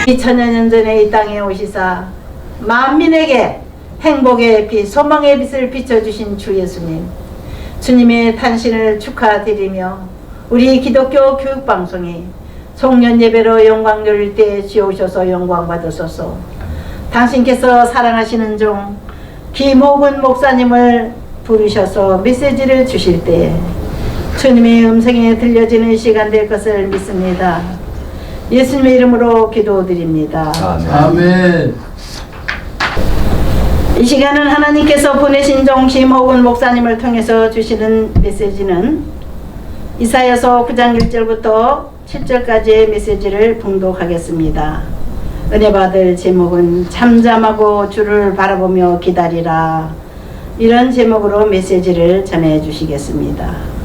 2000여 년 전에 이 땅에 오시사 만민에게 행복의 빛, 소망의 빛을 비춰주신 주 예수님, 주님의 탄신을 축하드리며 우리 기독교 교육방송이 송년 예배로 영광 돌릴 때 지어오셔서 영광 받으소서. 당신께서 사랑하시는 종 김호근 목사님을 부르셔서 메시지를 주실 때 주님의 음성이 들려지는 시간 될 것을 믿습니다. 예수님의 이름으로 기도드립니다. 아멘. 이 시간은 하나님께서 보내신 종 김호근 목사님을 통해서 주시는 메시지는 이사야서 9장 1절부터 7절까지의 메시지를 봉독하겠습니다. 은혜 받을 제목은 잠잠하고 주를 바라보며 기다리라, 이런 제목으로 메시지를 전해 주시겠습니다.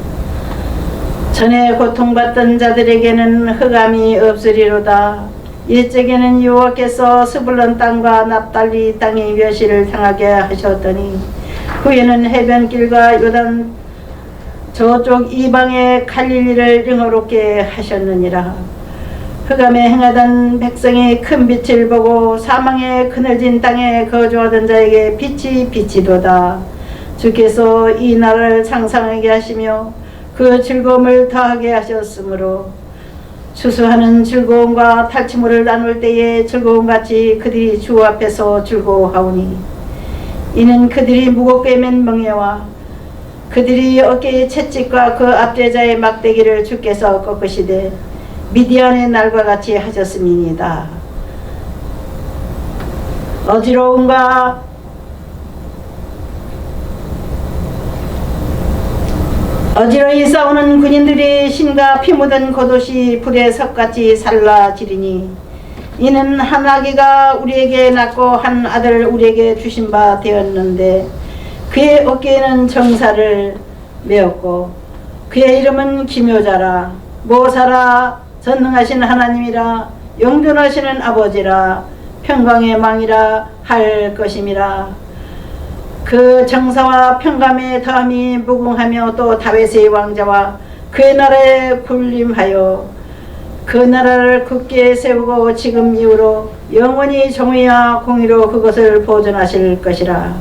전에 고통받던 자들에게는 흑암이 없으리로다. 옛적에는 여호와께서 스불론 땅과 납달리 땅의 멸시를 당하게 하셨더니 후에는 해변길과 요단 저쪽 이방의 갈릴리를 영화롭게 하셨느니라. 흑암에 행하던 백성이 큰 빛을 보고 사망의 그늘진 땅에 거주하던 자에게 빛이 비치도다. 주께서 이 나라를 상상하게 하시며 그 즐거움을 더하게 하셨으므로 추수하는 즐거움과 탈취물을 나눌 때의 즐거움같이 그들이 주 앞에서 즐거워하오니, 이는 그들이 무겁게 맨 멍에와 그들이 어깨의 채찍과 그 압제자의 막대기를 주께서 꺾으시되 미디안의 날과 같이 하셨음이니이다. 어지러이 싸우는 군인들이 신과 피 묻은 겉옷이 불의 석같이 살라지리니, 이는 한 아기가 우리에게 낳고 한 아들 우리에게 주신 바 되었는데 그의 어깨에는 정사를 메었고 그의 이름은 기묘자라, 모사라, 전능하신 하나님이라, 영존하시는 아버지라, 평강의 왕이라 할 것임이라. 그 정사와 평감의 다음이 무궁하며 또 다윗의 왕자와 그의 나라에 군림하여 그 나라를 굳게 세우고 지금 이후로 영원히 정의와 공의로 그것을 보존하실 것이라.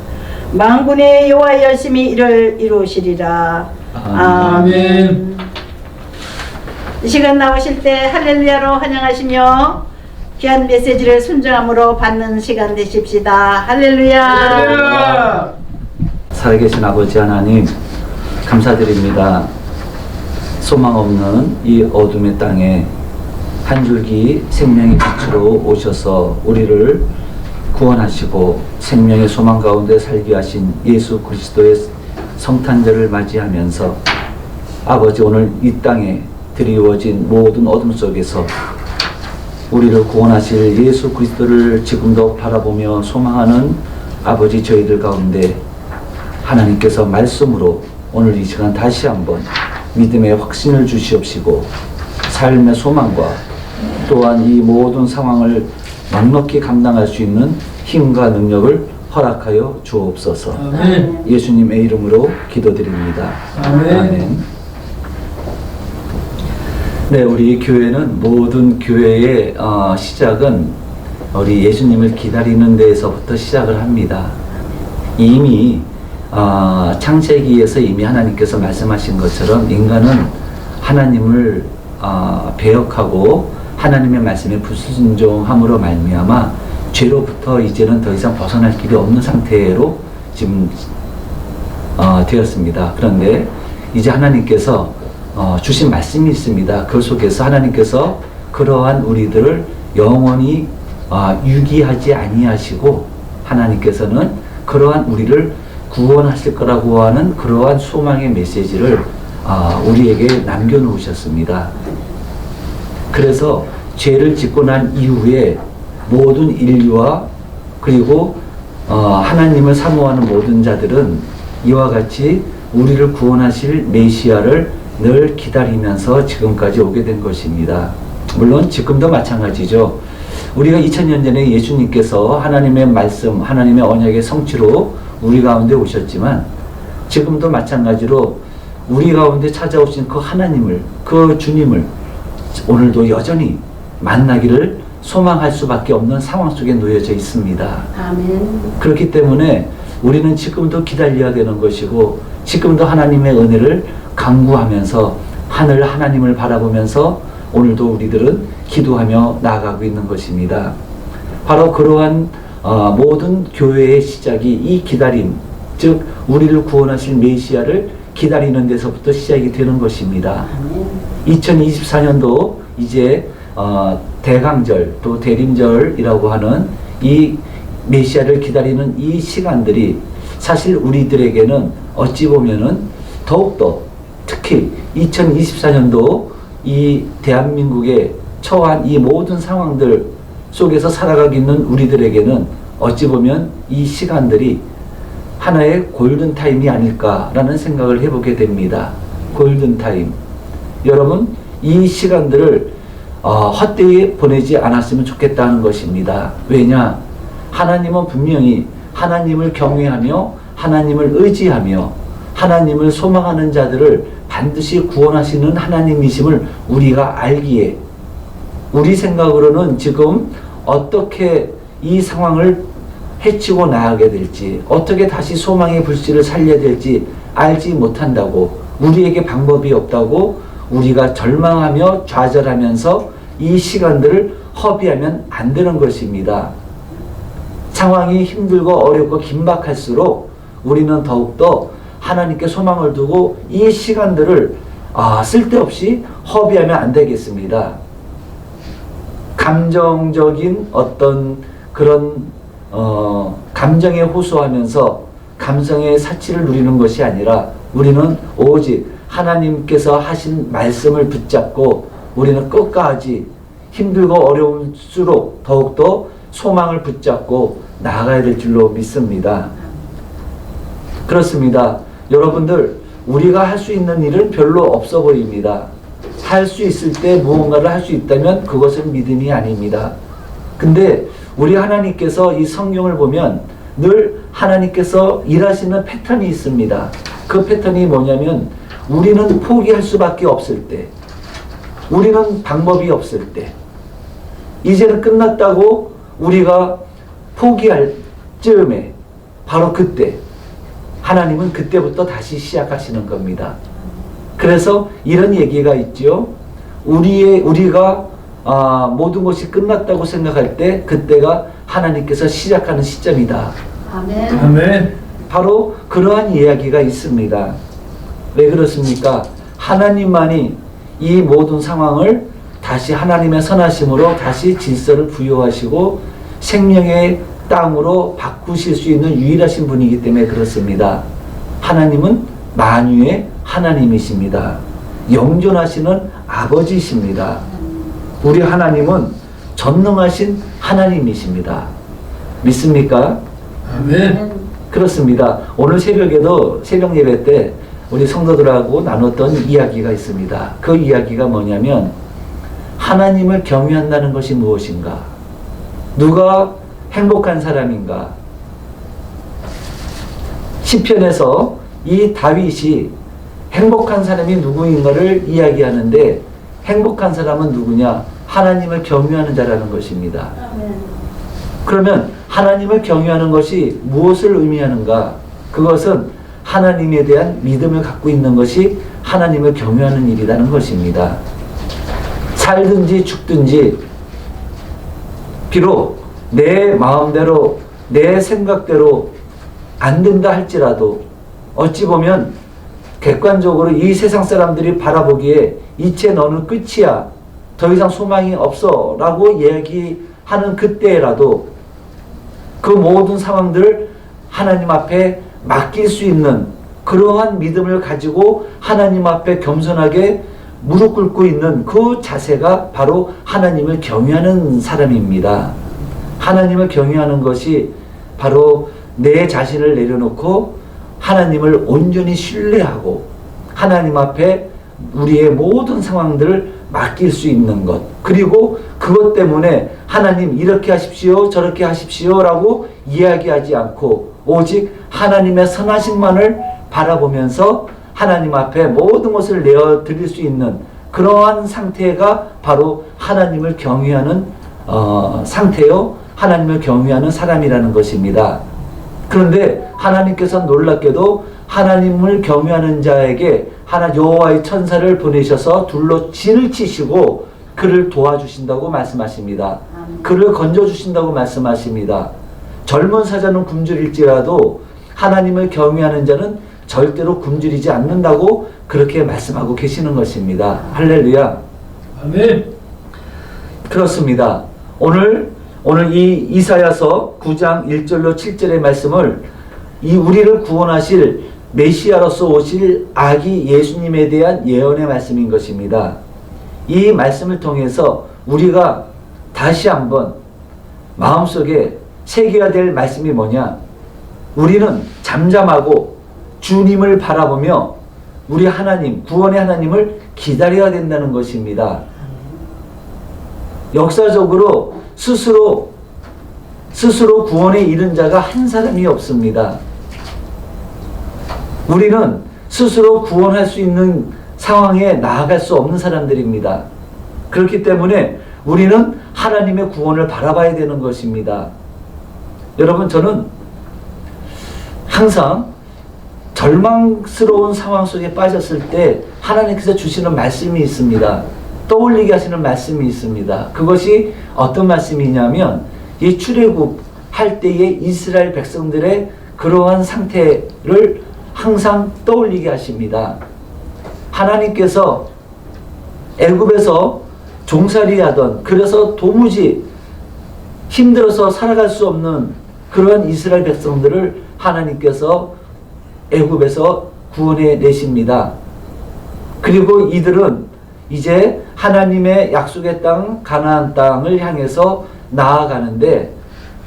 만군의 여호와 열심히 이를 이루시리라. 아멘. 이 시간 나오실 때 할렐루야로 환영하시며 귀한 메시지를 순종함으로 받는 시간 되십시다. 할렐루야. 살아계신 아버지 하나님, 감사드립니다. 소망 없는 이 어둠의 땅에 한 줄기 생명의 빛으로 오셔서 우리를 구원하시고 생명의 소망 가운데 살게 하신 예수 그리스도의 성탄절을 맞이하면서 아버지, 오늘 이 땅에 드리워진 모든 어둠 속에서 우리를 구원하실 예수 그리스도를 지금도 바라보며 소망하는 아버지, 저희들 가운데 하나님께서 말씀으로 오늘 이 시간 다시 한번 믿음의 확신을 주시옵시고 삶의 소망과 또한 이 모든 상황을 넉넉히 감당할 수 있는 힘과 능력을 허락하여 주옵소서. 아멘. 예수님의 이름으로 기도드립니다. 아멘. 네, 우리 교회는 모든 교회의 시작은 우리 예수님을 기다리는 데에서부터 시작을 합니다. 이미 창세기에서 이미 하나님께서 말씀하신 것처럼 인간은 하나님을 배역하고 하나님의 말씀에 불순종함으로 말미암아 죄로부터 이제는 더 이상 벗어날 길이 없는 상태로 지금 되었습니다. 그런데 이제 하나님께서 주신 말씀이 있습니다. 그 속에서 하나님께서 그러한 우리들을 영원히 유기하지 아니하시고 하나님께서는 그러한 우리를 구원하실 거라고 하는 그러한 소망의 메시지를 우리에게 남겨놓으셨습니다. 그래서 죄를 짓고 난 이후에 모든 인류와 그리고 하나님을 사모하는 모든 자들은 이와 같이 우리를 구원하실 메시아를 늘 기다리면서 지금까지 오게 된 것입니다. 물론 지금도 마찬가지죠. 우리가 2000년 전에 예수님께서 하나님의 말씀, 하나님의 언약의 성취로 우리 가운데 오셨지만 지금도 마찬가지로 우리 가운데 찾아오신 그 하나님을, 그 주님을 오늘도 여전히 만나기를 소망할 수밖에 없는 상황 속에 놓여져 있습니다. 아멘. 그렇기 때문에 우리는 지금도 기다려야 되는 것이고 지금도 하나님의 은혜를 간구하면서 하늘 하나님을 바라보면서 오늘도 우리들은 기도하며 나아가고 있는 것입니다. 바로 그러한 모든 교회의 시작이 이 기다림, 즉 우리를 구원하실 메시아를 기다리는 데서부터 시작이 되는 것입니다. 2024년도 이제 대강절 또 대림절이라고 하는 이 메시아를 기다리는 이 시간들이 사실 우리들에게는 어찌 보면은 더욱더 특히 2024년도 이 대한민국에 처한 이 모든 상황들 속에서 살아가고 있는 우리들에게는 어찌 보면 이 시간들이 하나의 골든타임이 아닐까라는 생각을 해보게 됩니다. 골든타임. 여러분, 이 시간들을 헛되이 보내지 않았으면 좋겠다는 것입니다. 왜냐? 하나님은 분명히 하나님을 경외하며 하나님을 의지하며 하나님을 소망하는 자들을 반드시 구원하시는 하나님이심을 우리가 알기에 우리 생각으로는 지금 어떻게 이 상황을 해치고 나가게 될지 어떻게 다시 소망의 불씨를 살려야 될지 알지 못한다고 우리에게 방법이 없다고 우리가 절망하며 좌절하면서 이 시간들을 허비하면 안 되는 것입니다. 상황이 힘들고 어렵고 긴박할수록 우리는 더욱더 하나님께 소망을 두고 이 시간들을 쓸데없이 허비하면 안 되겠습니다. 감정적인 어떤 그런 감정에 호소하면서 감성의 사치를 누리는 것이 아니라 우리는 오직 하나님께서 하신 말씀을 붙잡고 우리는 끝까지 힘들고 어려울수록 더욱더 소망을 붙잡고 나아가야 될 줄로 믿습니다. 그렇습니다. 여러분들, 우리가 할 수 있는 일은 별로 없어 보입니다. 할 수 있을 때 무언가를 할 수 있다면 그것은 믿음이 아닙니다. 근데 우리 하나님께서 이 성경을 보면 늘 하나님께서 일하시는 패턴이 있습니다. 그 패턴이 뭐냐면 우리는 포기할 수밖에 없을 때, 우리는 방법이 없을 때, 이제는 끝났다고 우리가 포기할 즈음에 바로 그때 하나님은 그때부터 다시 시작하시는 겁니다. 그래서 이런 얘기가 있죠. 우리가 모든 것이 끝났다고 생각할 때 그때가 하나님께서 시작하는 시점이다. 아멘. 아멘. 바로 그러한 이야기가 있습니다. 왜 그렇습니까? 하나님만이 이 모든 상황을 다시 하나님의 선하심으로 다시 질서를 부여하시고 생명의 땅으로 바꾸실 수 있는 유일하신 분이기 때문에 그렇습니다. 하나님은 만유의 하나님이십니다. 영존하시는 아버지이십니다. 우리 하나님은 전능하신 하나님이십니다. 믿습니까? 아멘. 그렇습니다. 오늘 새벽에도 새벽 예배 때 우리 성도들하고 나눴던 이야기가 있습니다. 그 이야기가 뭐냐면 하나님을 경외한다는 것이 무엇인가? 누가 행복한 사람인가? 시편에서 이 다윗이 행복한 사람이 누구인가를 이야기하는데 행복한 사람은 누구냐? 하나님을 경외하는 자라는 것입니다. 그러면 하나님을 경외하는 것이 무엇을 의미하는가? 그것은 하나님에 대한 믿음을 갖고 있는 것이 하나님을 경외하는 일이라는 것입니다. 살든지 죽든지 비록 내 마음대로 내 생각대로 안 된다 할지라도 어찌 보면 객관적으로 이 세상 사람들이 바라보기에 이제 너는 끝이야, 더 이상 소망이 없어 라고 이야기하는 그때라도 그 모든 상황들을 하나님 앞에 맡길 수 있는 그러한 믿음을 가지고 하나님 앞에 겸손하게 무릎 꿇고 있는 그 자세가 바로 하나님을 경외하는 사람입니다. 하나님을 경외하는 것이 바로 내 자신을 내려놓고 하나님을 온전히 신뢰하고 하나님 앞에 우리의 모든 상황들을 맡길 수 있는 것, 그리고 그것 때문에 하나님 이렇게 하십시오 저렇게 하십시오 라고 이야기하지 않고 오직 하나님의 선하심만을 바라보면서 하나님 앞에 모든 것을 내어드릴 수 있는 그러한 상태가 바로 하나님을 경외하는 상태요. 하나님을 경외하는 사람이라는 것입니다. 그런데 하나님께서 놀랍게도 하나님을 경외하는 자에게 여호와의 천사를 보내셔서 둘로 진을 치시고 그를 도와주신다고 말씀하십니다. 그를 건져주신다고 말씀하십니다. 젊은 사자는 굶주릴지라도 하나님을 경외하는 자는 절대로 굶주리지 않는다고 그렇게 말씀하고 계시는 것입니다. 할렐루야. 아멘. 그렇습니다. 오늘 이 이사야서 9장 1절로 7절의 말씀을 우리를 구원하실 메시아로서 오실 아기 예수님에 대한 예언의 말씀인 것입니다. 이 말씀을 통해서 우리가 다시 한번 마음속에 새겨야 될 말씀이 뭐냐? 우리는 잠잠하고 주님을 바라보며 우리 하나님, 구원의 하나님을 기다려야 된다는 것입니다. 역사적으로 스스로 구원에 이른 자가 한 사람이 없습니다. 우리는 스스로 구원할 수 있는 상황에 나아갈 수 없는 사람들입니다. 그렇기 때문에 우리는 하나님의 구원을 바라봐야 되는 것입니다. 여러분, 저는 항상 절망스러운 상황 속에 빠졌을 때 하나님께서 주시는 말씀이 있습니다. 떠올리게 하시는 말씀이 있습니다. 그것이 어떤 말씀이냐면 이 출애굽 할 때의 이스라엘 백성들의 그러한 상태를 항상 떠올리게 하십니다. 하나님께서 애굽에서 종살이하던, 그래서 도무지 힘들어서 살아갈 수 없는 그러한 이스라엘 백성들을 하나님께서 애굽에서 구원해 내십니다. 그리고 이들은 이제 하나님의 약속의 땅 가나안 땅을 향해서 나아가는데,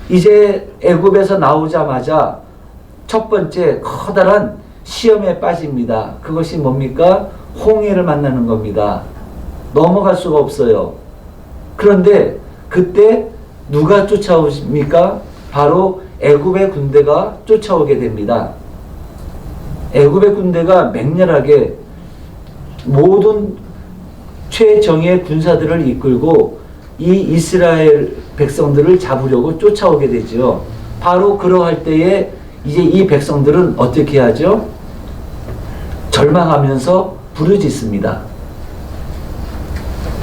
이제 애굽에서 나오자마자 첫 번째 커다란 시험에 빠집니다. 그것이 뭡니까? 홍해를 만나는 겁니다. 넘어갈 수가 없어요. 그런데 그때 누가 쫓아오십니까? 바로 애굽의 군대가 쫓아오게 됩니다. 애굽의 군대가 맹렬하게 모든 최정예 군사들을 이끌고 이 이스라엘 백성들을 잡으려고 쫓아오게 되죠. 바로 그러할 때에 이제 이 백성들은 어떻게 하죠? 절망하면서 부르짖습니다.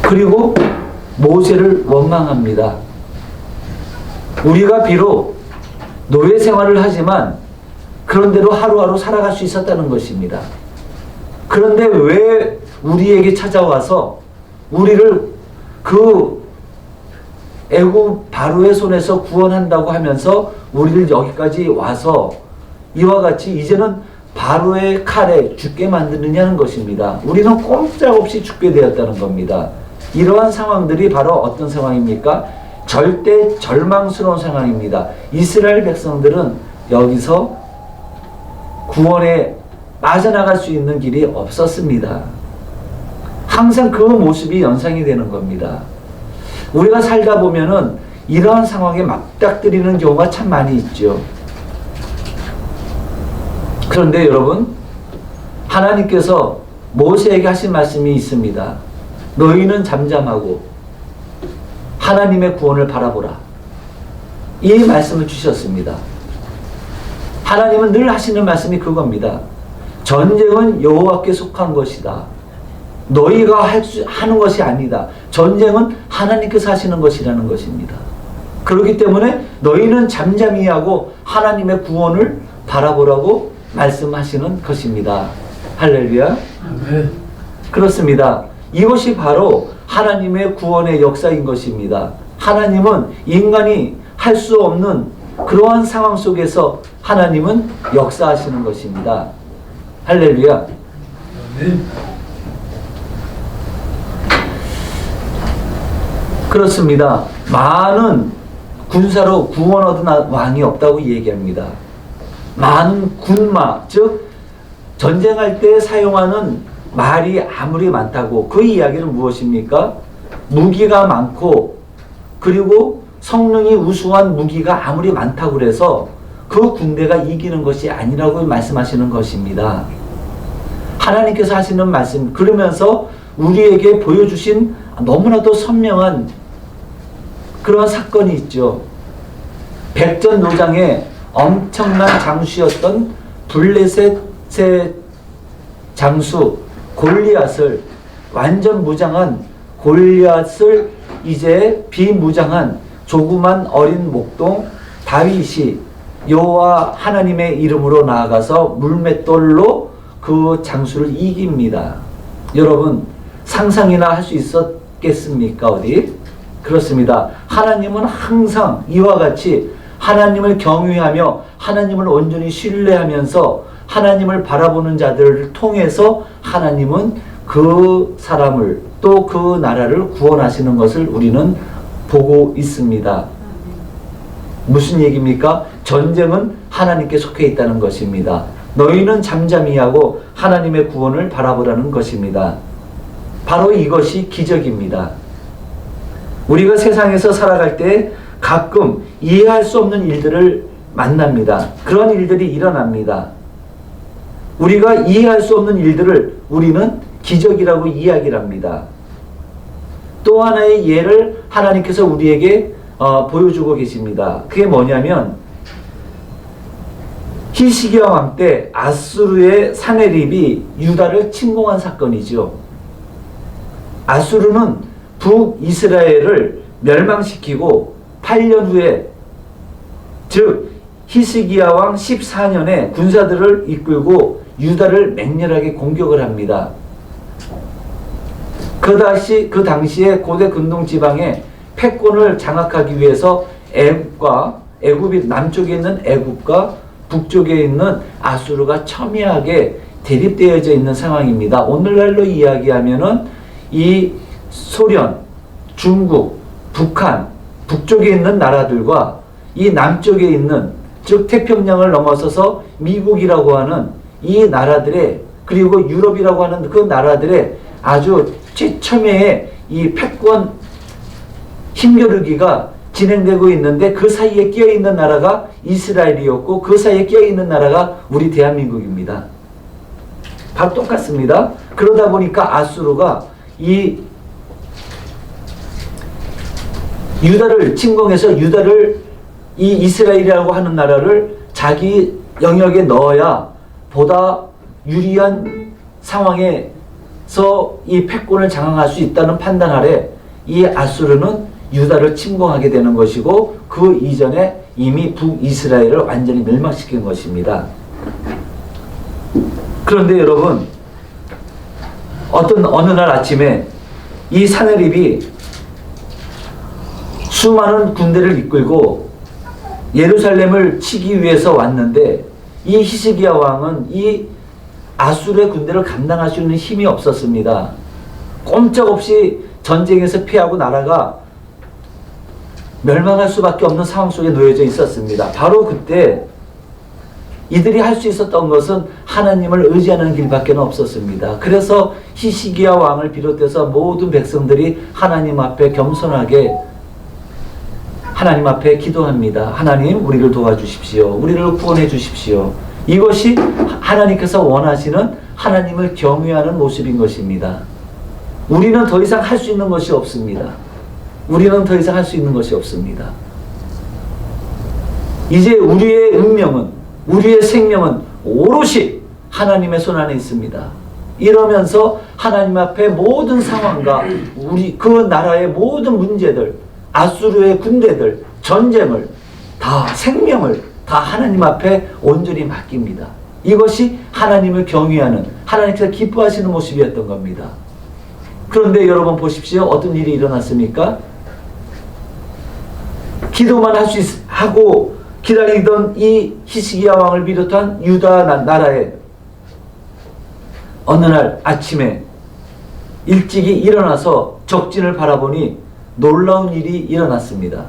그리고 모세를 원망합니다. 우리가 비록 노예 생활을 하지만 그런대로 하루하루 살아갈 수 있었다는 것입니다. 그런데 왜 우리에게 찾아와서 우리를 그 애굽 바로의 손에서 구원한다고 하면서 우리를 여기까지 와서 이와 같이 이제는 바로의 칼에 죽게 만드느냐는 것입니다. 우리는 꼼짝없이 죽게 되었다는 겁니다. 이러한 상황들이 바로 어떤 상황입니까? 절대 절망스러운 상황입니다. 이스라엘 백성들은 여기서 구원에 빠져나갈 수 있는 길이 없었습니다. 항상 그 모습이 연상이 되는 겁니다. 우리가 살다 보면은 이러한 상황에 맞닥뜨리는 경우가 참 많이 있죠. 그런데 여러분, 하나님께서 모세에게 하신 말씀이 있습니다. 너희는 잠잠하고 하나님의 구원을 바라보라. 이 말씀을 주셨습니다. 하나님은 늘 하시는 말씀이 그겁니다. 전쟁은 여호와께 속한 것이다. 너희가 하는 것이 아니다. 전쟁은 하나님께서 하시는 것이라는 것입니다. 그렇기 때문에 너희는 잠잠히 하고 하나님의 구원을 바라보라고 말씀하시는 것입니다. 할렐루야. 아멘. 그렇습니다. 이것이 바로 하나님의 구원의 역사인 것입니다. 하나님은 인간이 할 수 없는 그러한 상황 속에서 하나님은 역사하시는 것입니다. 할렐루야. 아멘. 그렇습니다. 많은 군사로 구원 얻은 왕이 없다고 얘기합니다. 많은 군마, 즉 전쟁할 때 사용하는 말이 아무리 많다고, 그 이야기는 무엇입니까? 무기가 많고 그리고 성능이 우수한 무기가 아무리 많다고 그래서 그 군대가 이기는 것이 아니라고 말씀하시는 것입니다. 하나님께서 하시는 말씀, 그러면서 우리에게 보여주신 너무나도 선명한 그런 사건이 있죠. 백전노장의 엄청난 장수였던 블레셋의 장수 골리앗을, 완전 무장한 골리앗을 이제 비무장한 조그만 어린 목동 다윗이 여호와 하나님의 이름으로 나아가서 물맷돌로 그 장수를 이깁니다. 여러분, 상상이나 할 수 있었겠습니까? 어디? 그렇습니다. 하나님은 항상 이와 같이 하나님을 경외하며 하나님을 온전히 신뢰하면서 하나님을 바라보는 자들을 통해서 하나님은 그 사람을 또 그 나라를 구원하시는 것을 우리는 보고 있습니다. 무슨 얘기입니까? 전쟁은 하나님께 속해 있다는 것입니다. 너희는 잠잠히 하고 하나님의 구원을 바라보라는 것입니다. 바로 이것이 기적입니다. 우리가 세상에서 살아갈 때 가끔 이해할 수 없는 일들을 만납니다. 그런 일들이 일어납니다. 우리가 이해할 수 없는 일들을 우리는 기적이라고 이야기를 합니다. 또 하나의 예를 하나님께서 우리에게 보여주고 계십니다. 그게 뭐냐면 히스기야 왕 때 아수르의 사네립이 유다를 침공한 사건이죠. 아수르는 북이스라엘을 멸망시키고 8년 후에, 즉 히스기야 왕 14년에 군사들을 이끌고 유다를 맹렬하게 공격을 합니다. 그 당시에 고대 근동 지방의 패권을 장악하기 위해서 애굽이 남쪽에 있는 애굽과 북쪽에 있는 아수르가 첨예하게 대립되어져 있는 상황입니다. 오늘날로 이야기하면은 이 소련, 중국, 북한, 북쪽에 있는 나라들과 이 남쪽에 있는, 즉 태평양을 넘어서서 미국이라고 하는 이 나라들의, 그리고 유럽이라고 하는 그 나라들의 아주 최첨예의 이 패권 힘겨루기가 진행되고 있는데, 그 사이에 끼어있는 나라가 이스라엘이었고 그 사이에 끼어있는 나라가 우리 대한민국입니다. 바로 똑같습니다. 그러다 보니까 아수르가 이 유다를 침공해서 유다를, 이 이스라엘이라고 하는 나라를 자기 영역에 넣어야 보다 유리한 상황에서 이 패권을 장악할 수 있다는 판단 아래 이 아수르는 유다를 침공하게 되는 것이고, 그 이전에 이미 북이스라엘을 완전히 멸망시킨 것입니다. 그런데 여러분, 어느 날 아침에 이 사네립이 수많은 군대를 이끌고 예루살렘을 치기 위해서 왔는데, 이 히스기야 왕은 이 아수르의 군대를 감당할 수 있는 힘이 없었습니다. 꼼짝없이 전쟁에서 피하고 나라가 멸망할 수밖에 없는 상황 속에 놓여져 있었습니다. 바로 그때 이들이 할 수 있었던 것은 하나님을 의지하는 길밖에 없었습니다. 그래서 히스기야 왕을 비롯해서 모든 백성들이 하나님 앞에 겸손하게 하나님 앞에 기도합니다. 하나님, 우리를 도와주십시오. 우리를 구원해 주십시오. 이것이 하나님께서 원하시는 하나님을 경외하는 모습인 것입니다. 우리는 더 이상 할 수 있는 것이 없습니다. 우리는 더 이상 할 수 있는 것이 없습니다. 이제 우리의 운명은, 우리의 생명은 오롯이 하나님의 손 안에 있습니다. 이러면서 하나님 앞에 모든 상황과 그 나라의 모든 문제들, 아수르의 군대들, 전쟁을 다, 생명을 다 하나님 앞에 온전히 맡깁니다. 이것이 하나님을 경외하는, 하나님께서 기뻐하시는 모습이었던 겁니다. 그런데 여러분 보십시오. 어떤 일이 일어났습니까? 기도만 하고 기다리던 이 히스기야 왕을 비롯한 유다 나라에 어느 날 아침에 일찍이 일어나서 적진을 바라보니 놀라운 일이 일어났습니다.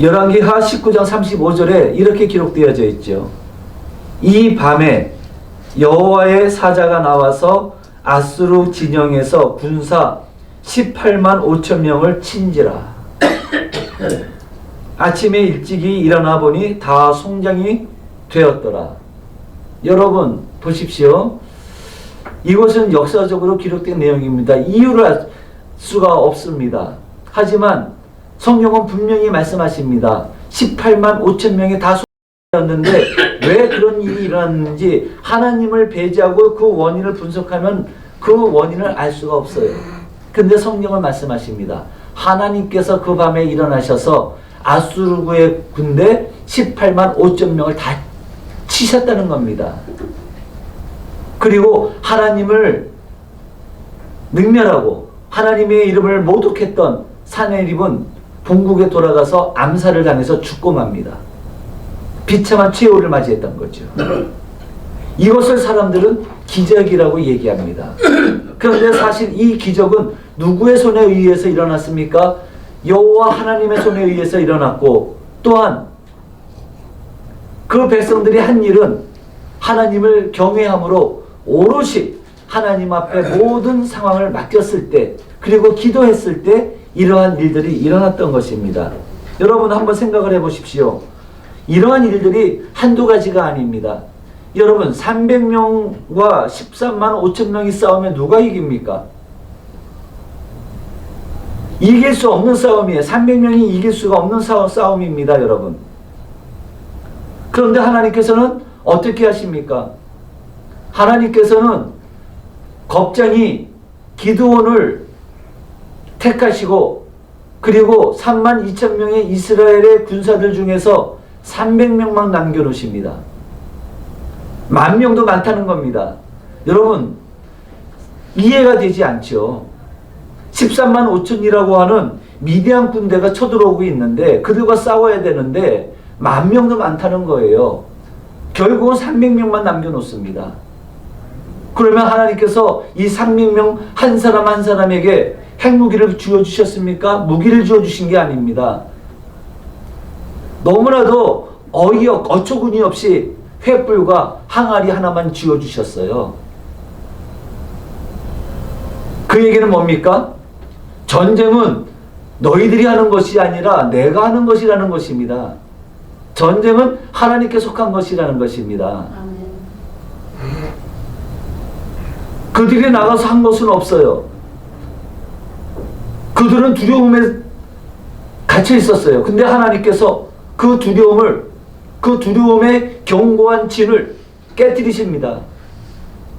열왕기하 19장 35절에 이렇게 기록되어져 있죠. 이 밤에 여호와의 사자가 나와서 아수르 진영에서 군사 18만 5천 명을 친지라. 아침에 일찍이 일어나 보니 다 송장이 되었더라. 여러분 보십시오. 이것은 역사적으로 기록된 내용입니다. 이유를 수가 없습니다. 하지만 성경은 분명히 말씀하십니다. 18만 5천 명이 다 소였는데 왜 그런 일이 일어났는지 하나님을 배제하고 그 원인을 분석하면 그 원인을 알 수가 없어요. 근데 성경은 말씀하십니다. 하나님께서 그 밤에 일어나셔서 아수르의 군대 18만 5천 명을 다 치셨다는 겁니다. 그리고 하나님을 능멸하고 하나님의 이름을 모독했던 사내립은 본국에 돌아가서 암살을 당해서 죽고 맙니다. 비참한 최후를 맞이했던 거죠. 이것을 사람들은 기적이라고 얘기합니다. 그런데 사실 이 기적은 누구의 손에 의해서 일어났습니까? 여호와 하나님의 손에 의해서 일어났고, 또한 그 백성들이 한 일은 하나님을 경외함으로 오롯이 하나님 앞에 모든 상황을 맡겼을 때, 그리고 기도했을 때 이러한 일들이 일어났던 것입니다. 여러분 한번 생각을 해보십시오. 이러한 일들이 한두 가지가 아닙니다. 여러분 300명과 13만 5천 명이 싸우면 누가 이깁니까? 이길 수 없는 싸움이에요. 300명이 이길 수가 없는 싸움입니다, 여러분. 그런데 하나님께서는 어떻게 하십니까? 하나님께서는 겁쟁이 기드온을 택하시고, 그리고 3만 2천 명의 이스라엘의 군사들 중에서 300명만 남겨놓으십니다. 10,000명도 많다는 겁니다. 여러분 이해가 되지 않죠. 13만 5천이라고 하는 미디안 군대가 쳐들어오고 있는데 그들과 싸워야 되는데 10,000명도 많다는 거예요. 결국은 300명만 남겨놓습니다. 그러면 하나님께서 이 300명 한 사람 한 사람에게 핵무기를 주어주셨습니까? 무기를 주어주신 게 아닙니다. 너무나도 어처구니 없이 횃불과 항아리 하나만 쥐어주셨어요. 그 얘기는 뭡니까? 전쟁은 너희들이 하는 것이 아니라 내가 하는 것이라는 것입니다. 전쟁은 하나님께 속한 것이라는 것입니다. 그들이 나가서 한 것은 없어요. 그들은 두려움에 갇혀 있었어요. 근데 하나님께서 그 두려움의 견고한 진을 깨뜨리십니다.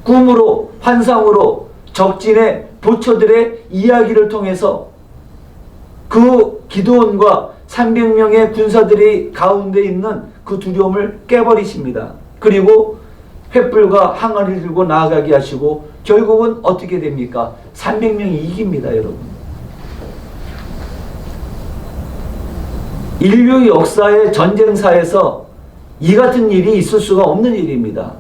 꿈으로, 환상으로, 적진의 보초들의 이야기를 통해서 그 기드온과 300명의 군사들이 가운데 있는 그 두려움을 깨버리십니다. 그리고 횃불과 항아리를 들고 나아가게 하시고 결국은 어떻게 됩니까? 300명이 이깁니다, 여러분. 인류 역사의 전쟁사에서 이 같은 일이 있을 수가 없는 일입니다.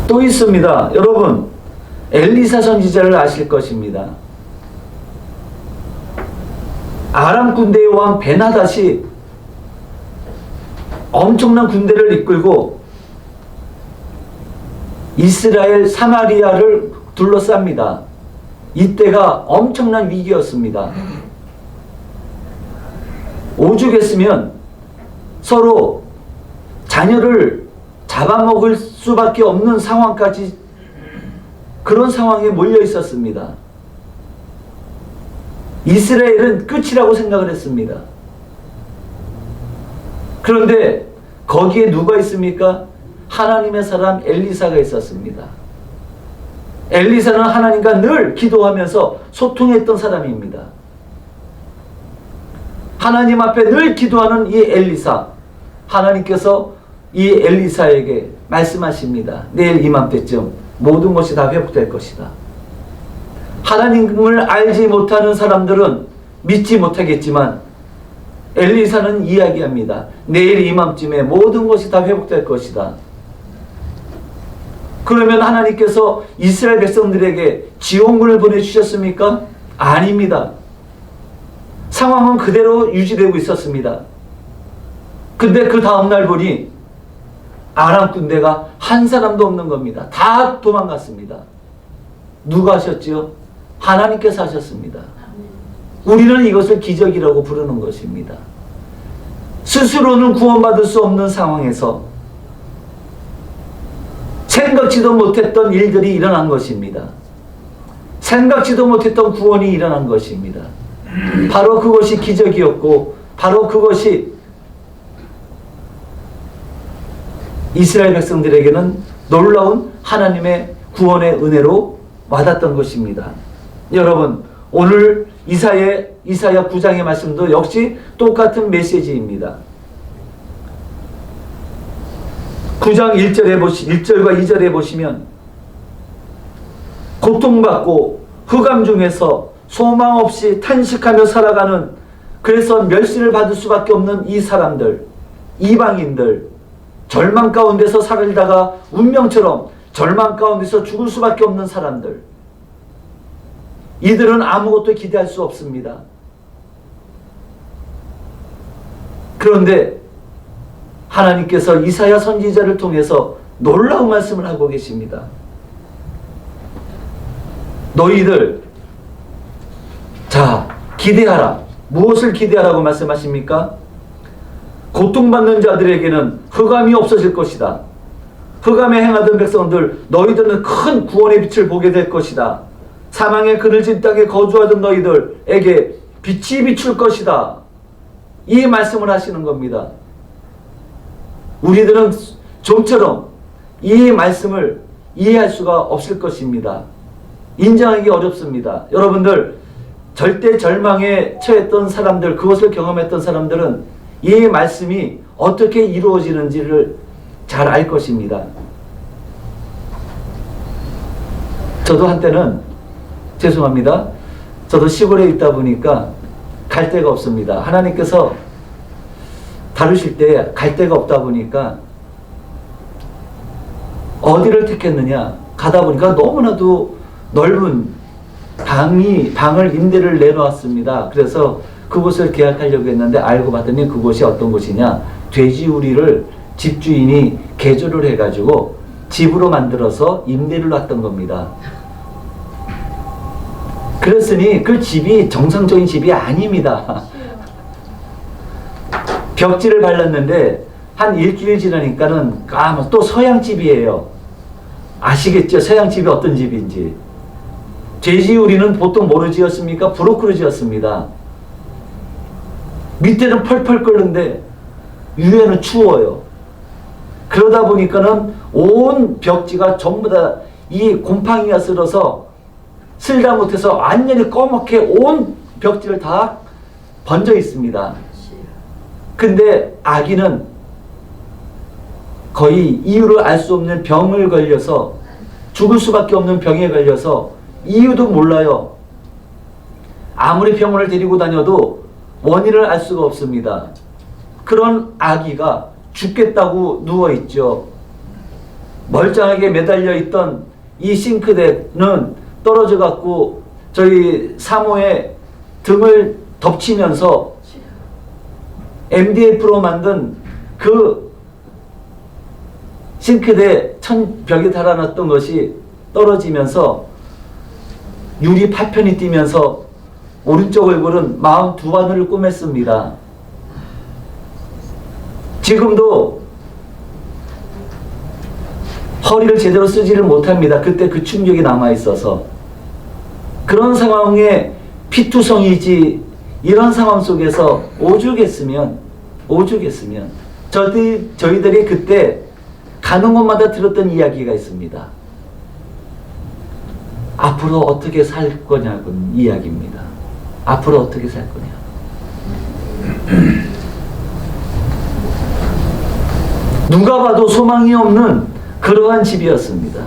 또 있습니다. 여러분, 엘리사 선지자를 아실 것입니다. 아람 군대의 왕 베나닷이 엄청난 군대를 이끌고 이스라엘 사마리아를 둘러쌉니다. 이때가 엄청난 위기였습니다. 오죽했으면 서로 자녀를 잡아먹을 수밖에 없는 상황까지, 그런 상황에 몰려 있었습니다. 이스라엘은 끝이라고 생각을 했습니다. 그런데 거기에 누가 있습니까? 하나님의 사람 엘리사가 있었습니다. 엘리사는 하나님과 늘 기도하면서 소통했던 사람입니다. 하나님 앞에 늘 기도하는 이 엘리사, 하나님께서 이 엘리사에게 말씀하십니다. 내일 이맘때쯤 모든 것이 다 회복될 것이다. 하나님을 알지 못하는 사람들은 믿지 못하겠지만 엘리사는 이야기합니다. 내일 이맘쯤에 모든 것이 다 회복될 것이다. 그러면 하나님께서 이스라엘 백성들에게 지원군을 보내주셨습니까? 아닙니다. 상황은 그대로 유지되고 있었습니다. 근데 그 다음날 보니 아람 군대가 한 사람도 없는 겁니다. 다 도망갔습니다. 누가 하셨지요? 하나님께서 하셨습니다. 우리는 이것을 기적이라고 부르는 것입니다. 스스로는 구원받을 수 없는 상황에서 생각지도 못했던 일들이 일어난 것입니다. 생각지도 못했던 구원이 일어난 것입니다. 바로 그것이 기적이었고 바로 그것이 이스라엘 백성들에게는 놀라운 하나님의 구원의 은혜로 와닿던 것입니다. 여러분, 오늘 이사야 9장의 말씀도 역시 똑같은 메시지입니다. 9장 1절과 2절에 보시면 고통받고 흑암 중에서 소망 없이 탄식하며 살아가는, 그래서 멸시를 받을 수밖에 없는 이 사람들, 이방인들, 절망 가운데서 살다가 운명처럼 절망 가운데서 죽을 수밖에 없는 사람들, 이들은 아무것도 기대할 수 없습니다. 그런데 하나님께서 이사야 선지자를 통해서 놀라운 말씀을 하고 계십니다. 너희들, 자, 기대하라. 무엇을 기대하라고 말씀하십니까? 고통받는 자들에게는 흑암이 없어질 것이다. 흑암에 행하던 백성들, 너희들은 큰 구원의 빛을 보게 될 것이다. 사망의 그늘진 땅에 거주하던 너희들에게 빛이 비출 것이다. 이 말씀을 하시는 겁니다. 우리들은 좀처럼 이 말씀을 이해할 수가 없을 것입니다. 인정하기 어렵습니다. 여러분들, 절대 절망에 처했던 사람들, 그것을 경험했던 사람들은 이 말씀이 어떻게 이루어지는지를 잘 알 것입니다. 저도 한때는, 죄송합니다, 저도 시골에 있다 보니까 갈 데가 없습니다. 하나님께서 다루실 때 갈 데가 없다 보니까 어디를 택했느냐, 가다 보니까 너무나도 넓은 방을 임대를 내놓았습니다. 그래서 그곳을 계약하려고 했는데 알고 봤더니 그곳이 어떤 곳이냐, 돼지우리를 집주인이 개조를 해가지고 집으로 만들어서 임대를 놨던 겁니다. 그랬으니 그 집이 정상적인 집이 아닙니다. 벽지를 발랐는데 한 일주일 지나니까는 또 서양집이에요. 아시겠죠? 서양집이 어떤 집인지. 돼지우리는 보통 뭐로 지었습니까? 브로크로 지었습니다. 밑에는 펄펄 끓는데 위에는 추워요. 그러다 보니까는 온 벽지가 전부 다 이 곰팡이가 쓸어서 쓸다 못해서 완전히 꺼멓게 온 벽지를 다 번져 있습니다. 근데 아기는 거의 이유를 알 수 없는 병을 걸려서, 죽을 수밖에 없는 병에 걸려서 이유도 몰라요. 아무리 병원을 데리고 다녀도 원인을 알 수가 없습니다. 그런 아기가 죽겠다고 누워있죠. 멀쩡하게 매달려 있던 이 싱크대는 떨어져 갖고 저희 사모의 등을 덮치면서 MDF로 만든 그 싱크대 벽에 달아놨던 것이 떨어지면서 유리 파편이 뛰면서 오른쪽 얼굴은 42바늘을 꿰맸습니다. 지금도 허리를 제대로 쓰지를 못합니다. 그때 그 충격이 남아있어서. 그런 상황에 피투성이지, 이런 상황 속에서 오죽했으면 저희들이 그때 가는 곳마다 들었던 이야기가 있습니다. 앞으로 어떻게 살 거냐고 이야기입니다. 앞으로 어떻게 살 거냐. 누가 봐도 소망이 없는 그러한 집이었습니다.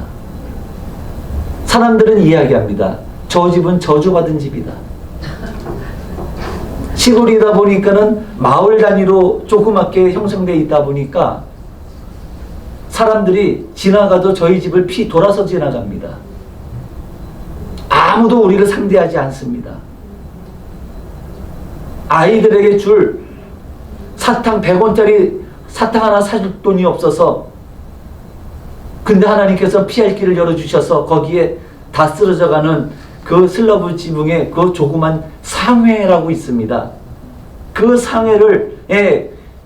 사람들은 이야기합니다. 저 집은 저주받은 집이다. 시골이다 보니까는 마을 단위로 조그맣게 형성되어 있다 보니까 사람들이 지나가도 저희 집을 돌아서 지나갑니다. 아무도 우리를 상대하지 않습니다. 아이들에게 줄 사탕 100원짜리 사탕 하나 사줄 돈이 없어서, 근데 하나님께서 피할 길을 열어주셔서 거기에 다 쓰러져가는 그 슬러브 지붕에 그 조그만 상회라고 있습니다. 그 상회를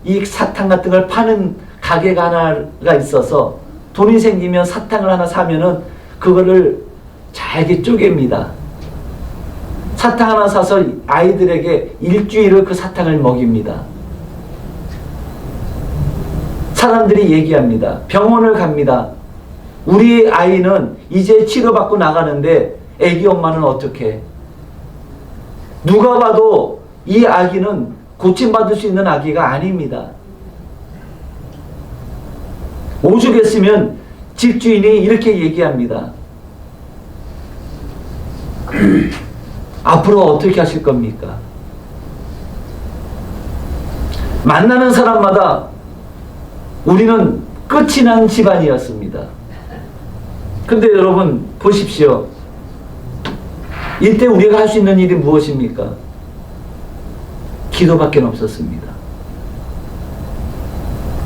이 사탕 같은 걸 파는 가게가 하나가 있어서 돈이 생기면 사탕을 하나 사면은 그거를 잘게 쪼갭니다. 사탕 하나 사서 아이들에게 일주일을 그 사탕을 먹입니다. 사람들이 얘기합니다. 병원을 갑니다. 우리 아이는 이제 치료받고 나가는데 애기 엄마는 어떻게? 누가 봐도 이 아기는 고침받을 수 있는 아기가 아닙니다. 오죽했으면 집주인이 이렇게 얘기합니다. 앞으로 어떻게 하실 겁니까? 만나는 사람마다 우리는 끝이 난 집안이었습니다. 근데 여러분 보십시오. 이때 우리가 할 수 있는 일이 무엇입니까? 기도밖에 없었습니다.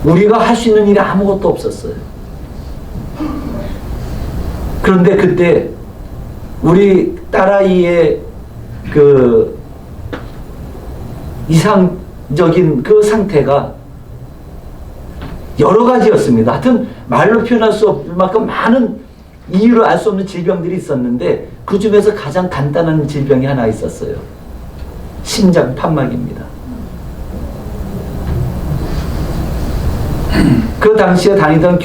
우리가 할 수 있는 일이 아무것도 없었어요. 그런데 그때 우리 딸아이의 그 이상적인 그 상태가 여러 가지였습니다. 하여튼 말로 표현할 수 없을 만큼 많은 이유를 알 수 없는 질병들이 있었는데 그 중에서 가장 간단한 질병이 하나 있었어요. 심장 판막입니다. 그 당시에 다니던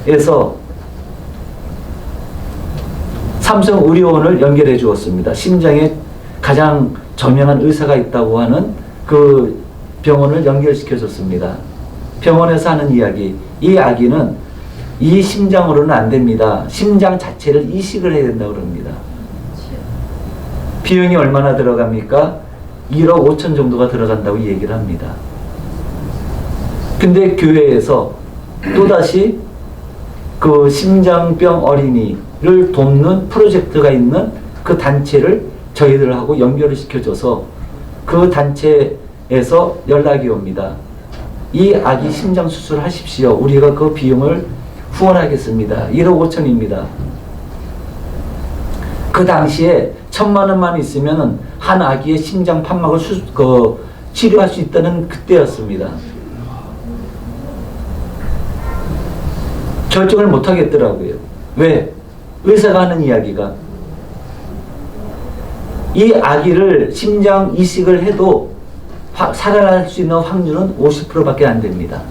교회에서 삼성 의료원을 연결해 주었습니다. 심장에 가장 저명한 의사가 있다고 하는 그 병원을 연결시켜 줬습니다. 병원에서 하는 이야기, 이 아기는 이 심장으로는 안 됩니다. 심장 자체를 이식을 해야 된다고 그럽니다. 비용이 얼마나 들어갑니까? 1억 5천 정도가 들어간다고 얘기를 합니다. 근데 교회에서 또다시 그 심장병 어린이를 돕는 프로젝트가 있는 그 단체를 저희들하고 연결을 시켜줘서 그 단체에서 연락이 옵니다. 이 아기 심장 수술 하십시오. 우리가 그 비용을 후원하겠습니다. 1억 5천입니다. 그 당시에 1,000만 원만 있으면 한 아기의 심장 판막을 치료할 수 있다는 그때였습니다. 결정을 못 하겠더라고요. 왜? 의사가 하는 이야기가 이 아기를 심장 이식을 해도 살아날 수 있는 확률은 50%밖에 안 됩니다.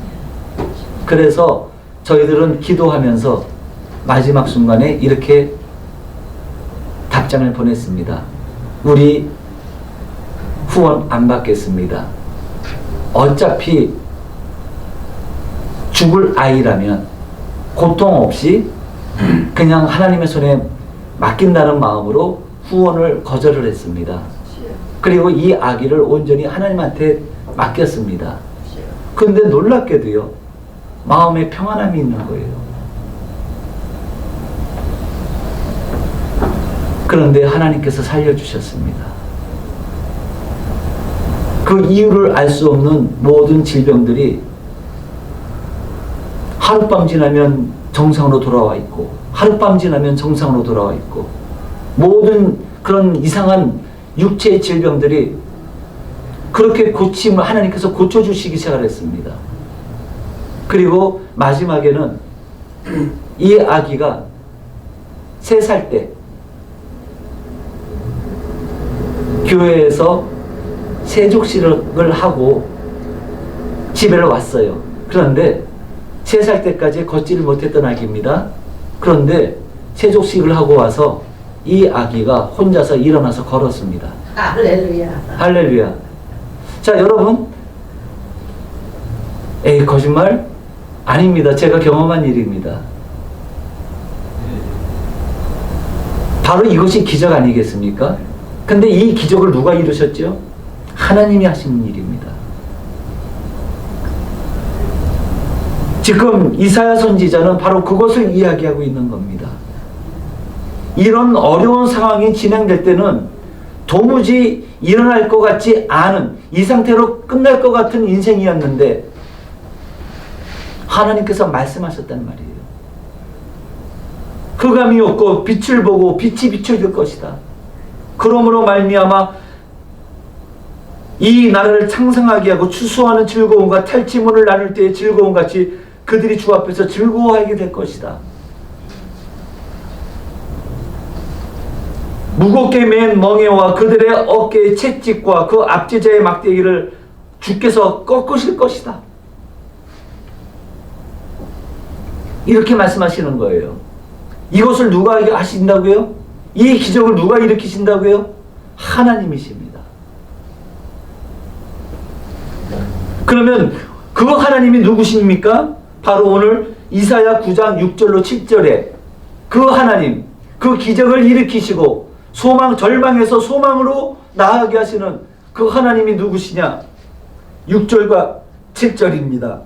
그래서 저희들은 기도하면서 마지막 순간에 이렇게 답장을 보냈습니다. 우리 후원 안 받겠습니다. 어차피 죽을 아이라면 고통 없이 그냥 하나님의 손에 맡긴다는 마음으로 후원을 거절을 했습니다. 그리고 이 아기를 온전히 하나님한테 맡겼습니다. 그런데 놀랍게도요, 마음에 평안함이 있는 거예요. 그런데 하나님께서 살려주셨습니다. 그 이유를 알 수 없는 모든 질병들이 하룻밤 지나면 정상으로 돌아와 있고, 하룻밤 지나면 정상으로 돌아와 있고, 모든 그런 이상한 육체의 질병들이 그렇게 고침을 하나님께서 고쳐주시기 시작을 했습니다. 그리고 마지막에는 이 아기가 3살 때 교회에서 세족식을 하고 집에를 왔어요. 그런데 3살 때까지 걷지를 못했던 아기입니다. 그런데 세족식을 하고 와서 이 아기가 혼자서 일어나서 걸었습니다. 할렐루야. 할렐루야. 자, 여러분, 에이, 거짓말? 아닙니다. 제가 경험한 일입니다. 바로 이것이 기적 아니겠습니까? 근데 이 기적을 누가 이루셨죠? 하나님이 하시는 일입니다. 지금 이사야 선지자는 바로 그것을 이야기하고 있는 겁니다. 이런 어려운 상황이 진행될 때는 도무지 일어날 것 같지 않은, 이 상태로 끝날 것 같은 인생이었는데 하나님께서 말씀하셨단 말이에요. 흑암이 없고 빛을 보고 빛이 비춰질 것이다. 그러므로 말미암아 이 나라를 창성하게 하고 추수하는 즐거움과 탈취물을 나눌 때의 즐거움 같이 그 그들이 주 앞에서 즐거워하게 될 것이다. 무겁게 맨 멍에와 그들의 어깨의 채찍과 그 압제자의 막대기를 주께서 꺾으실 것이다. 이렇게 말씀하시는 거예요. 이것을 누가 하신다고요? 이 기적을 누가 일으키신다고요? 하나님이십니다. 그러면 그 하나님이 누구십니까? 바로 오늘 이사야 9장 6절로 7절에 그 하나님, 그 기적을 일으키시고 절망에서 소망으로 나아가게 하시는 그 하나님이 누구시냐? 6절과 7절입니다.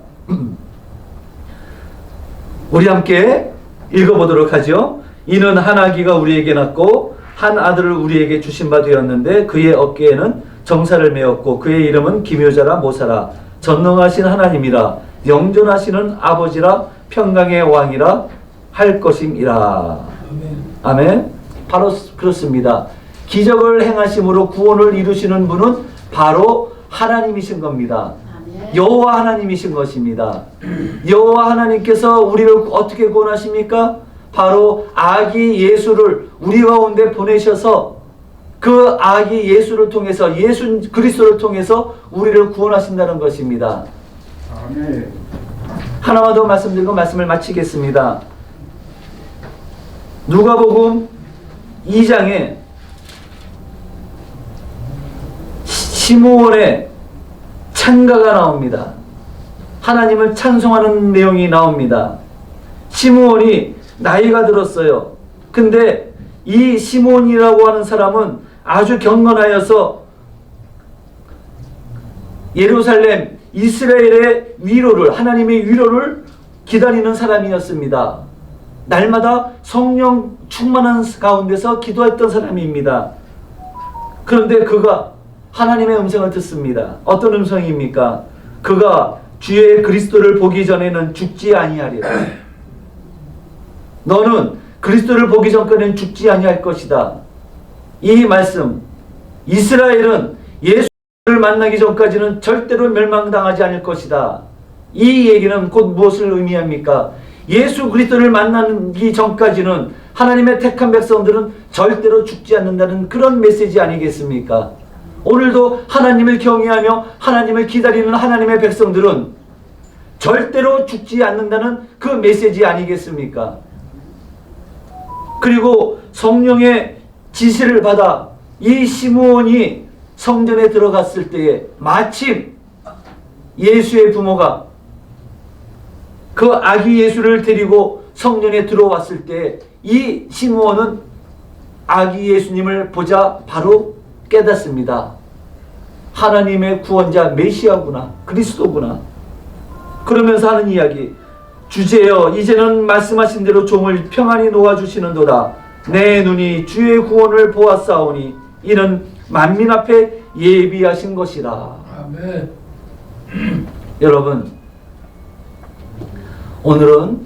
우리 함께 읽어보도록 하죠. 이는 한 아기가 우리에게 낳고 한 아들을 우리에게 주신 바 되었는데 그의 어깨에는 정사를 메었고 그의 이름은 기묘자라 모사라 전능하신 하나님이라 영존하시는 아버지라 평강의 왕이라 할 것임이라. 아멘. 바로 그렇습니다. 기적을 행하심으로 구원을 이루시는 분은 바로 하나님이신 겁니다. 여호와 하나님이신 것입니다. 여호와 하나님께서 우리를 어떻게 구원하십니까? 바로 아기 예수를 우리 가운데 보내셔서 그 아기 예수를 통해서 예수 그리스도를 통해서 우리를 구원하신다는 것입니다. 아멘. 하나만 더 말씀드리고 말씀을 마치겠습니다. 누가복음 2장에 시므온의 찬가가 나옵니다. 하나님을 찬송하는 내용이 나옵니다. 시므온이 나이가 들었어요. 근데 이 시므온이라고 하는 사람은 아주 경건하여서 예루살렘 이스라엘의 위로를 하나님의 위로를 기다리는 사람이었습니다. 날마다 성령 충만한 가운데서 기도했던 사람입니다. 그런데 그가 하나님의 음성을 듣습니다. 어떤 음성입니까? 그가 주의 그리스도를 보기 전에는 죽지 아니하리라. 너는 그리스도를 보기 전까지는 죽지 아니할 것이다. 이 말씀, 이스라엘은 예수를 만나기 전까지는 절대로 멸망당하지 않을 것이다. 이 얘기는 곧 무엇을 의미합니까? 예수 그리스도를 만나기 전까지는 하나님의 택한 백성들은 절대로 죽지 않는다는 그런 메시지 아니겠습니까? 오늘도 하나님을 경외하며 하나님을 기다리는 하나님의 백성들은 절대로 죽지 않는다는 그 메시지 아니겠습니까? 그리고 성령의 지시를 받아 이 시므온이 성전에 들어갔을 때에 마침 예수의 부모가 그 아기 예수를 데리고 성전에 들어왔을 때 이 시므온은 아기 예수님을 보자 바로 깨닫습니다. 하나님의 구원자 메시아구나, 그리스도구나. 그러면서 하는 이야기, 주제여 이제는 말씀하신 대로 종을 평안히 놓아주시는도다. 내 눈이 주의 구원을 보았사오니 이는 만민 앞에 예비하신 것이라. 아멘. 여러분, 오늘은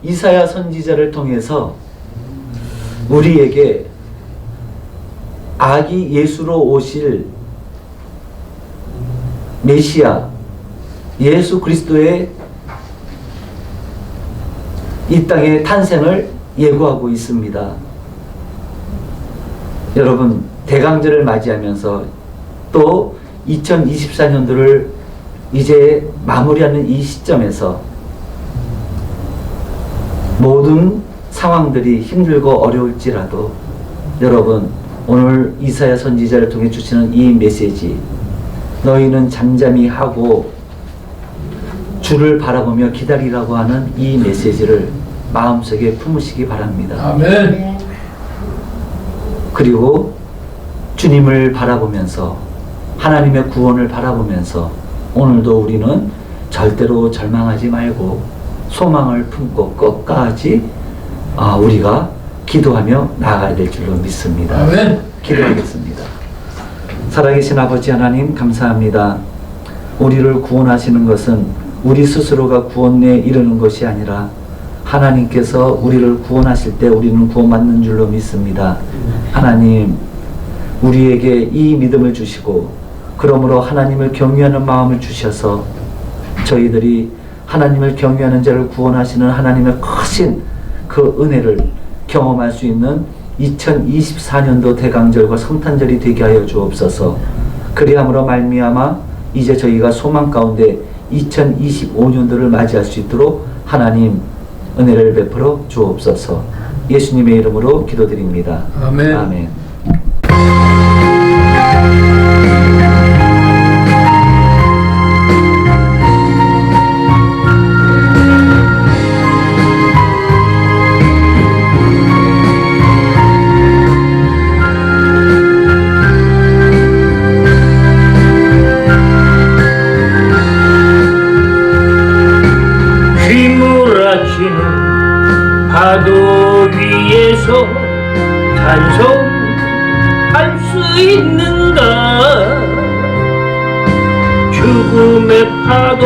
이사야 선지자를 통해서 우리에게 아기 예수로 오실 메시아 예수 그리스도의 이 땅의 탄생을 예고하고 있습니다. 여러분, 대강절을 맞이하면서 또 2024년도를 이제 마무리하는 이 시점에서 모든 상황들이 힘들고 어려울지라도 여러분, 오늘 이사야 선지자를 통해 주시는 이 메시지, 너희는 잠잠히 하고 주를 바라보며 기다리라고 하는 이 메시지를 마음속에 품으시기 바랍니다. 아멘. 그리고 주님을 바라보면서 하나님의 구원을 바라보면서 오늘도 우리는 절대로 절망하지 말고 소망을 품고 끝까지 우리가 기도하며 나아가야 될 줄로 믿습니다. 아멘. 기도하겠습니다. 살아계신 아버지 하나님, 감사합니다. 우리를 구원하시는 것은 우리 스스로가 구원에 이르는 것이 아니라 하나님께서 우리를 구원하실 때 우리는 구원받는 줄로 믿습니다. 하나님, 우리에게 이 믿음을 주시고 그러므로 하나님을 경외하는 마음을 주셔서 저희들이 하나님을 경외하는 자를 구원하시는 하나님의 크신 그 은혜를 경험할 수 있는 2024년도 대강절과 성탄절이 되게 하여 주옵소서. 그리함으로 말미암아 이제 저희가 소망 가운데 2025년도를 맞이할 수 있도록 하나님 은혜를 베풀어 주옵소서. 예수님의 이름으로 기도드립니다. 아멘. 아멘. 휘몰아치는 파도 위에서 찬송할 수 있는가. 죽음의 파도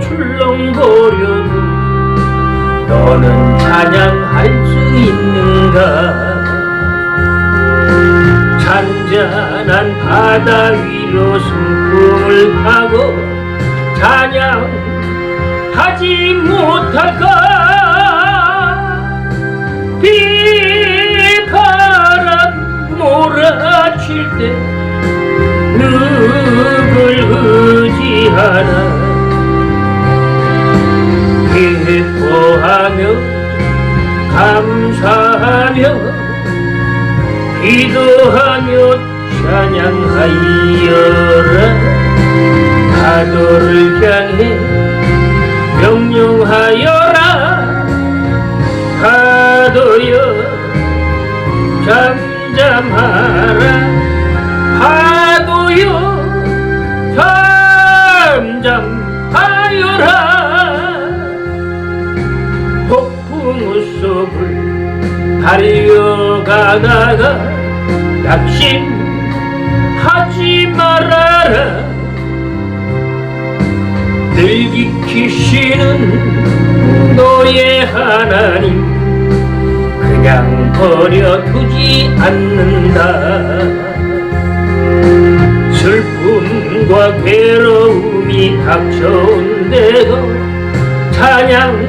출렁거려도 너는 찬양할 수 있는가. 잔잔한 바다 위로 승풍을 타고 찬양하지 못할까. 비바람 몰아칠 때 누굴 의지하나. 기뻐하며 감사하며 기도하며 찬양하여라. 파도를 향해 명령하여라. 파도여 잠잠하라. 파도여 잠잠하여라. 폭풍우 속을 달려가다가 낙심하지 말아라. 늘 지키시는 너의 하나님 그냥 버려두지 않는다. 슬픔과 괴로움이 닥쳐온데도 찬양하며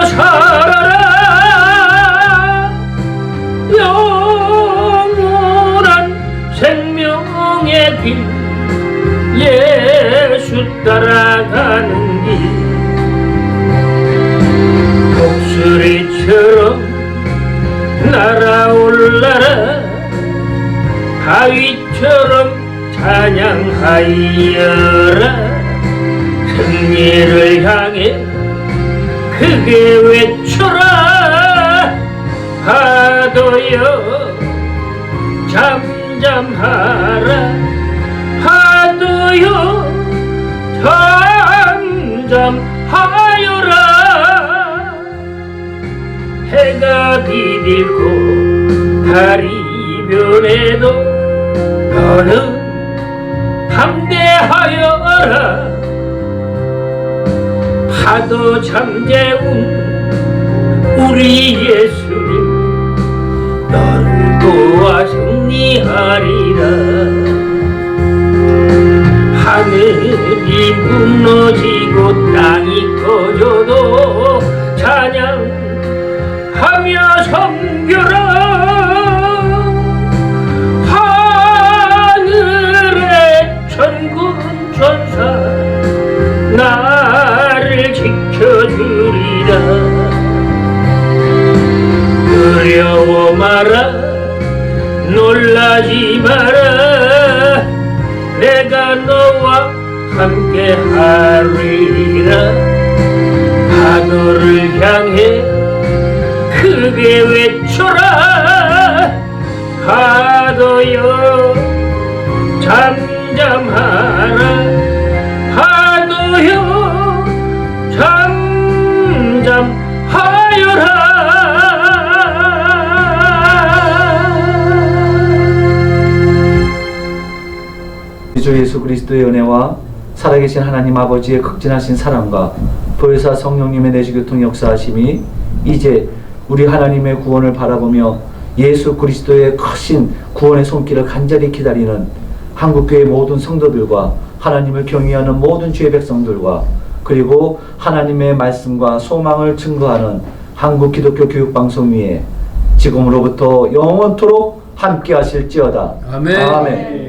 살아라. 영원한 생명의 길 예수 따라가는 길. 독수리처럼 날아올라라. 다윗처럼 찬양하여라. 승리를 향해 크게 외쳐라. 파도여 잠잠하라. 파도여 잠잠하여라. 해가 비비고 달이 변해도 너는 담대하여라. 파도 잠재운 우리 예수님 너를 도와 승리하리라. 하늘이 무너지고 땅이 꺼져도 찬양하며 섬겨라. 하늘의 천군 천사 나를 지켜주리라. 두려워 마라. 놀라지 마라. 내가 너와 함께 하리라. 파도를 향해 크게 외쳐라. 파도여 잠잠하라. 파도여 잠잠하여라. 주 예수 그리스도의 은혜와 살아계신 하나님 아버지의 극진하신 사랑과 보혜사 성령님의 내주교통 역사하심이 이제 우리 하나님의 구원을 바라보며 예수 그리스도의 크신 구원의 손길을 간절히 기다리는 한국교회 모든 성도들과 하나님을 경외하는 모든 주의 백성들과 그리고 하나님의 말씀과 소망을 증거하는 한국 기독교 교육방송 위에 지금으로부터 영원토록 함께 하실지어다. 아멘. 아멘.